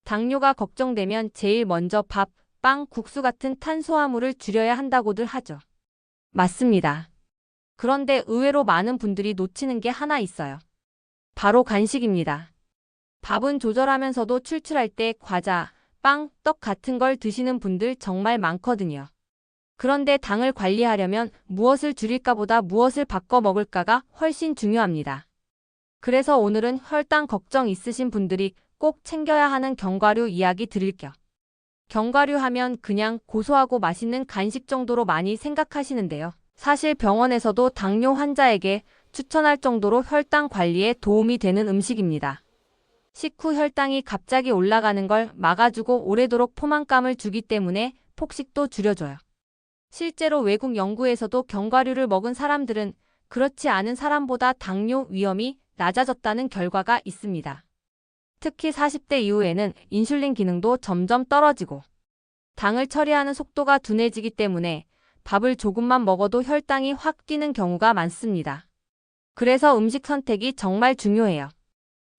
당뇨가 걱정되면 제일 먼저 밥, 빵, 국수 같은 탄수화물을 줄여야 한다고들 하죠. 맞습니다. 그런데 의외로 많은 분들이 놓치는 게 하나 있어요. 바로 간식입니다. 밥은 조절하면서도 출출할 때 과자, 빵, 떡 같은 걸 드시는 분들 정말 많거든요. 그런데 당을 관리하려면 무엇을 줄일까 보다 무엇을 바꿔 먹을까가 훨씬 중요합니다. 그래서 오늘은 혈당 걱정 있으신 분들이 꼭 챙겨야 하는 견과류 이야기 드릴게요. 견과류 하면 그냥 고소하고 맛있는 간식 정도로 많이 생각하시는데요. 사실 병원에서도 당뇨 환자에게 추천할 정도로 혈당 관리에 도움이 되는 음식입니다. 식후 혈당이 갑자기 올라가는 걸 막아주고 오래도록 포만감을 주기 때문에 폭식도 줄여줘요. 실제로 외국 연구에서도 견과류를 먹은 사람들은 그렇지 않은 사람보다 당뇨 위험이 낮아졌다는 결과가 있습니다. 특히 40대 이후에는 인슐린 기능도 점점 떨어지고 당을 처리하는 속도가 둔해지기 때문에 밥을 조금만 먹어도 혈당이 확 뛰는 경우가 많습니다. 그래서 음식 선택이 정말 중요해요.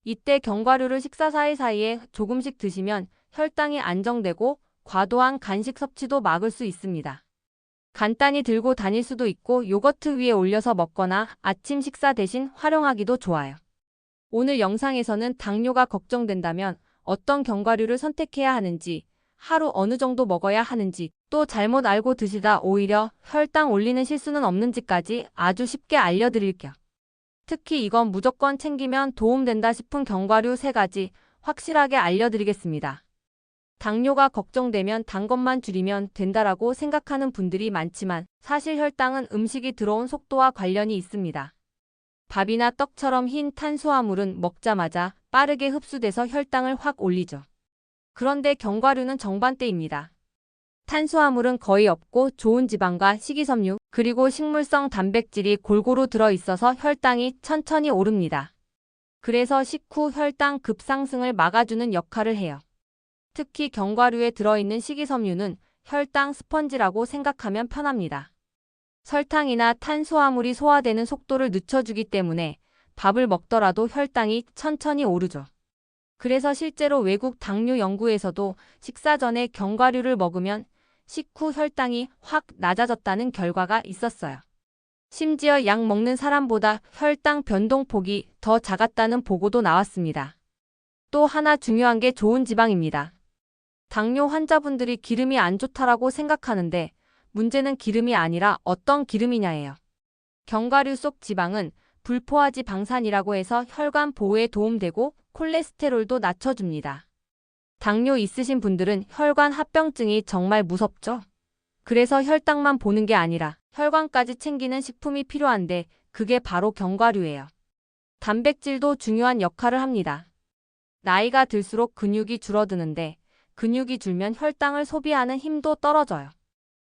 이때 견과류를 식사 사이사이에 조금씩 드시면 혈당이 안정되고 과도한 간식 섭취도 막을 수 있습니다. 간단히 들고 다닐 수도 있고 요거트 위에 올려서 먹거나 아침 식사 대신 활용하기도 좋아요. 오늘 영상에서는 당뇨가 걱정된다면 어떤 견과류를 선택해야 하는지, 하루 어느 정도 먹어야 하는지, 또 잘못 알고 드시다 오히려 혈당 올리는 실수는 없는지까지 아주 쉽게 알려드릴게요. 특히 이건 무조건 챙기면 도움된다 싶은 견과류 3가지 확실하게 알려드리겠습니다. 당뇨가 걱정되면 단 것만 줄이면 된다라고 생각하는 분들이 많지만 사실 혈당은 음식이 들어온 속도와 관련이 있습니다. 밥이나 떡처럼 흰 탄수화물은 먹자마자 빠르게 흡수돼서 혈당을 확 올리죠. 그런데 견과류는 정반대입니다. 탄수화물은 거의 없고 좋은 지방과 식이섬유, 그리고 식물성 단백질이 골고루 들어있어서 혈당이 천천히 오릅니다. 그래서 식후 혈당 급상승을 막아주는 역할을 해요. 특히 견과류에 들어있는 식이섬유는 혈당 스펀지라고 생각하면 편합니다. 설탕이나 탄수화물이 소화되는 속도를 늦춰주기 때문에 밥을 먹더라도 혈당이 천천히 오르죠. 그래서 실제로 외국 당뇨 연구에서도 식사 전에 견과류를 먹으면 식후 혈당이 확 낮아졌다는 결과가 있었어요. 심지어 약 먹는 사람보다 혈당 변동폭이 더 작았다는 보고도 나왔습니다. 또 하나 중요한 게 좋은 지방입니다. 당뇨 환자분들이 기름이 안 좋다라고 생각하는데 문제는 기름이 아니라 어떤 기름이냐예요. 견과류 속 지방은 불포화지 방산이라고 해서 혈관 보호에 도움되고 콜레스테롤도 낮춰줍니다. 당뇨 있으신 분들은 혈관 합병증이 정말 무섭죠? 그래서 혈당만 보는 게 아니라 혈관까지 챙기는 식품이 필요한데 그게 바로 견과류예요. 단백질도 중요한 역할을 합니다. 나이가 들수록 근육이 줄어드는데 근육이 줄면 혈당을 소비하는 힘도 떨어져요.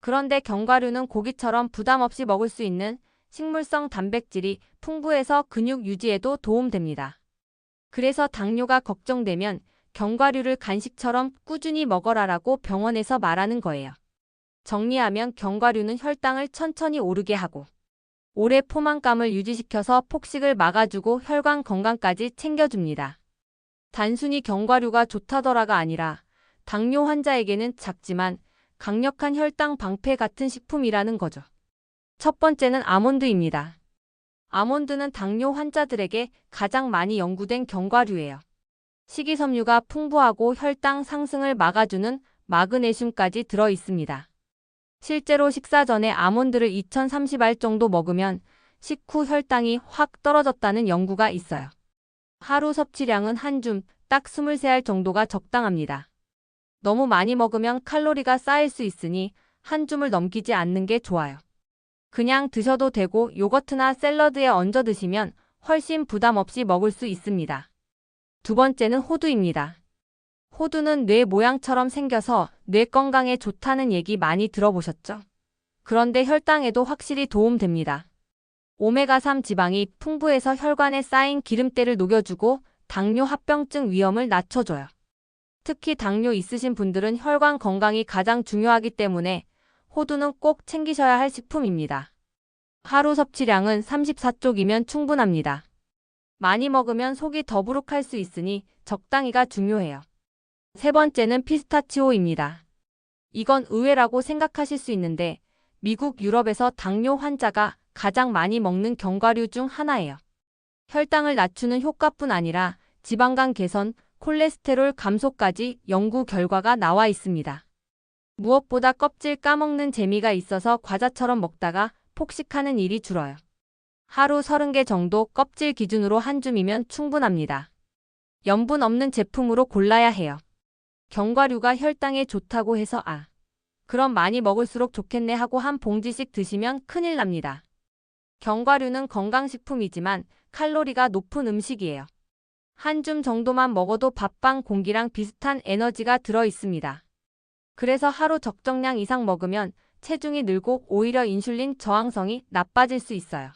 그런데 견과류는 고기처럼 부담 없이 먹을 수 있는 식물성 단백질이 풍부해서 근육 유지에도 도움됩니다. 그래서 당뇨가 걱정되면 견과류를 간식처럼 꾸준히 먹어라라고 병원에서 말하는 거예요. 정리하면 견과류는 혈당을 천천히 오르게 하고 오래 포만감을 유지시켜서 폭식을 막아주고 혈관 건강까지 챙겨줍니다. 단순히 견과류가 좋다더라가 아니라 당뇨 환자에게는 작지만 강력한 혈당 방패 같은 식품이라는 거죠. 첫 번째는 아몬드입니다. 아몬드는 당뇨 환자들에게 가장 많이 연구된 견과류예요. 식이섬유가 풍부하고 혈당 상승을 막아주는 마그네슘까지 들어 있습니다. 실제로 식사 전에 아몬드를 2030알 정도 먹으면 식후 혈당이 확 떨어졌다는 연구가 있어요. 하루 섭취량은 한 줌, 딱 23알 정도가 적당합니다. 너무 많이 먹으면 칼로리가 쌓일 수 있으니 한 줌을 넘기지 않는 게 좋아요. 그냥 드셔도 되고 요거트나 샐러드에 얹어 드시면 훨씬 부담 없이 먹을 수 있습니다. 두 번째는 호두입니다. 호두는 뇌 모양처럼 생겨서 뇌 건강에 좋다는 얘기 많이 들어보셨죠? 그런데 혈당에도 확실히 도움됩니다. 오메가3 지방이 풍부해서 혈관에 쌓인 기름때를 녹여주고 당뇨 합병증 위험을 낮춰줘요. 특히 당뇨 있으신 분들은 혈관 건강이 가장 중요하기 때문에 호두는 꼭 챙기셔야 할 식품입니다. 하루 섭취량은 34쪽이면 충분합니다. 많이 먹으면 속이 더부룩할 수 있으니 적당히가 중요해요. 세 번째는 피스타치오입니다. 이건 의외라고 생각하실 수 있는데 미국, 유럽에서 당뇨 환자가 가장 많이 먹는 견과류 중 하나예요. 혈당을 낮추는 효과뿐 아니라 지방간 개선, 콜레스테롤 감소까지 연구 결과가 나와 있습니다. 무엇보다 껍질 까먹는 재미가 있어서 과자처럼 먹다가 폭식하는 일이 줄어요. 하루 30개 정도 껍질 기준으로 한 줌이면 충분합니다. 염분 없는 제품으로 골라야 해요. 견과류가 혈당에 좋다고 해서 그럼 많이 먹을수록 좋겠네 하고 한 봉지씩 드시면 큰일 납니다. 견과류는 건강식품이지만 칼로리가 높은 음식이에요. 한 줌 정도만 먹어도 밥방 공기랑 비슷한 에너지가 들어 있습니다. 그래서 하루 적정량 이상 먹으면 체중이 늘고 오히려 인슐린 저항성이 나빠질 수 있어요.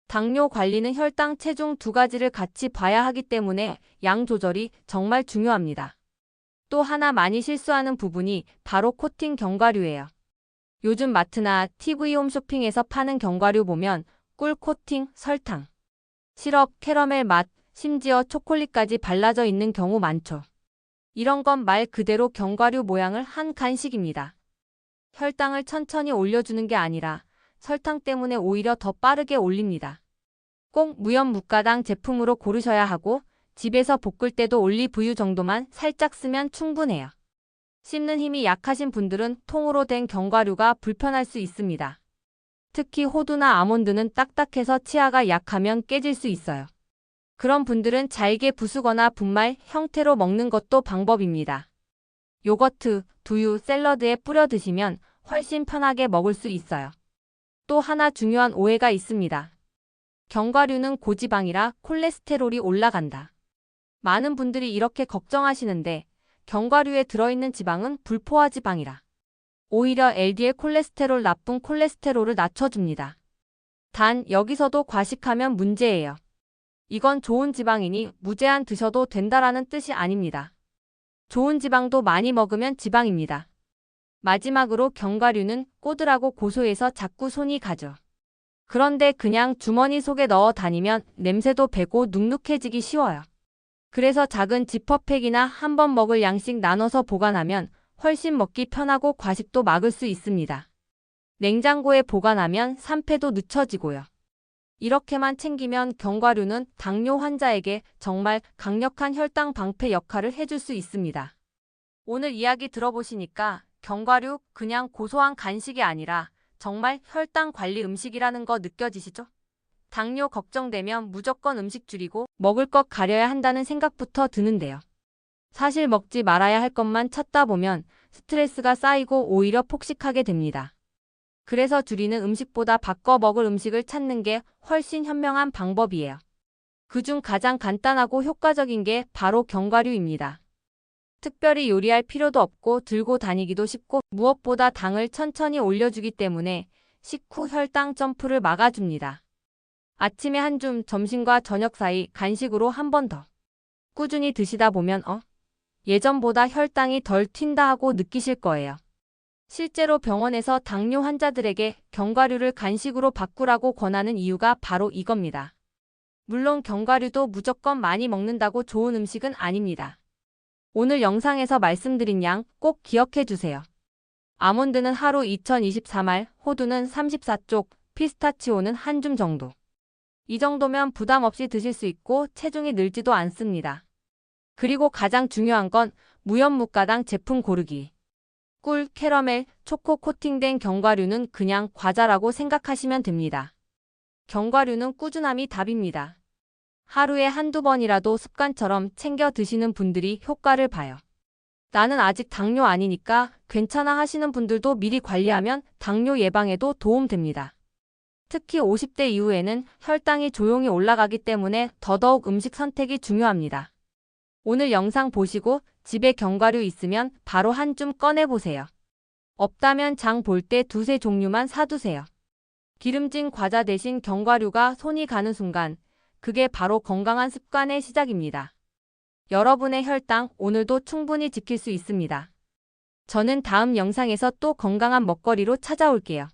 당뇨 관리는 혈당, 체중 두 가지를 같이 봐야 하기 때문에 양 조절이 정말 중요합니다. 또 하나 많이 실수하는 부분이 바로 코팅 견과류예요. 요즘 마트나 TV 홈쇼핑에서 파는 견과류 보면 꿀 코팅, 설탕, 시럽, 캐러멜 맛, 심지어 초콜릿까지 발라져 있는 경우 많죠. 이런 건 말 그대로 견과류 모양을 한 간식입니다. 혈당을 천천히 올려주는 게 아니라 설탕 때문에 오히려 더 빠르게 올립니다. 꼭 무염 무가당 제품으로 고르셔야 하고 집에서 볶을 때도 올리브유 정도만 살짝 쓰면 충분해요. 씹는 힘이 약하신 분들은 통으로 된 견과류가 불편할 수 있습니다. 특히 호두나 아몬드는 딱딱해서 치아가 약하면 깨질 수 있어요. 그런 분들은 잘게 부수거나 분말 형태로 먹는 것도 방법입니다. 요거트, 두유, 샐러드에 뿌려 드시면 훨씬 편하게 먹을 수 있어요. 또 하나 중요한 오해가 있습니다. 견과류는 고지방이라 콜레스테롤이 올라간다. 많은 분들이 이렇게 걱정하시는데 견과류에 들어있는 지방은 불포화 지방이라 오히려 LDL 콜레스테롤, 나쁜 콜레스테롤을 낮춰줍니다. 단 여기서도 과식하면 문제예요. 이건 좋은 지방이니 무제한 드셔도 된다라는 뜻이 아닙니다. 좋은 지방도 많이 먹으면 지방입니다. 마지막으로 견과류는 꼬들하고 고소해서 자꾸 손이 가죠. 그런데 그냥 주머니 속에 넣어 다니면 냄새도 배고 눅눅해지기 쉬워요. 그래서 작은 지퍼팩이나 한 번 먹을 양씩 나눠서 보관하면 훨씬 먹기 편하고 과식도 막을 수 있습니다. 냉장고에 보관하면 산패도 늦춰지고요. 이렇게만 챙기면 견과류는 당뇨 환자에게 정말 강력한 혈당 방패 역할을 해줄 수 있습니다. 오늘 이야기 들어보시니까 견과류 그냥 고소한 간식이 아니라 정말 혈당 관리 음식이라는 거 느껴지시죠? 당뇨 걱정되면 무조건 음식 줄이고 먹을 것 가려야 한다는 생각부터 드는데요. 사실 먹지 말아야 할 것만 찾다 보면 스트레스가 쌓이고 오히려 폭식하게 됩니다. 그래서 줄이는 음식보다 바꿔 먹을 음식을 찾는 게 훨씬 현명한 방법이에요. 그중 가장 간단하고 효과적인 게 바로 견과류입니다. 특별히 요리할 필요도 없고 들고 다니기도 쉽고 무엇보다 당을 천천히 올려주기 때문에 식후 혈당 점프를 막아줍니다. 아침에 한 줌, 점심과 저녁 사이 간식으로 한 번 더. 꾸준히 드시다 보면 예전보다 혈당이 덜 튄다 하고 느끼실 거예요. 실제로 병원에서 당뇨 환자들에게 견과류를 간식으로 바꾸라고 권하는 이유가 바로 이겁니다. 물론 견과류도 무조건 많이 먹는다고 좋은 음식은 아닙니다. 오늘 영상에서 말씀드린 양 꼭 기억해 주세요. 아몬드는 하루 2024말, 호두는 34쪽, 피스타치오는 한 줌 정도. 이 정도면 부담 없이 드실 수 있고 체중이 늘지도 않습니다. 그리고 가장 중요한 건 무염 무가당 제품 고르기. 꿀, 캐러멜, 초코 코팅된 견과류는 그냥 과자라고 생각하시면 됩니다. 견과류는 꾸준함이 답입니다. 하루에 한두 번이라도 습관처럼 챙겨 드시는 분들이 효과를 봐요. 나는 아직 당뇨 아니니까 괜찮아 하시는 분들도 미리 관리하면 당뇨 예방에도 도움됩니다. 특히 50대 이후에는 혈당이 조용히 올라가기 때문에 더더욱 음식 선택이 중요합니다. 오늘 영상 보시고 집에 견과류 있으면 바로 한 줌 꺼내보세요. 없다면 장 볼 때 두세 종류만 사두세요. 기름진 과자 대신 견과류가 손이 가는 순간 그게 바로 건강한 습관의 시작입니다. 여러분의 혈당 오늘도 충분히 지킬 수 있습니다. 저는 다음 영상에서 또 건강한 먹거리로 찾아올게요.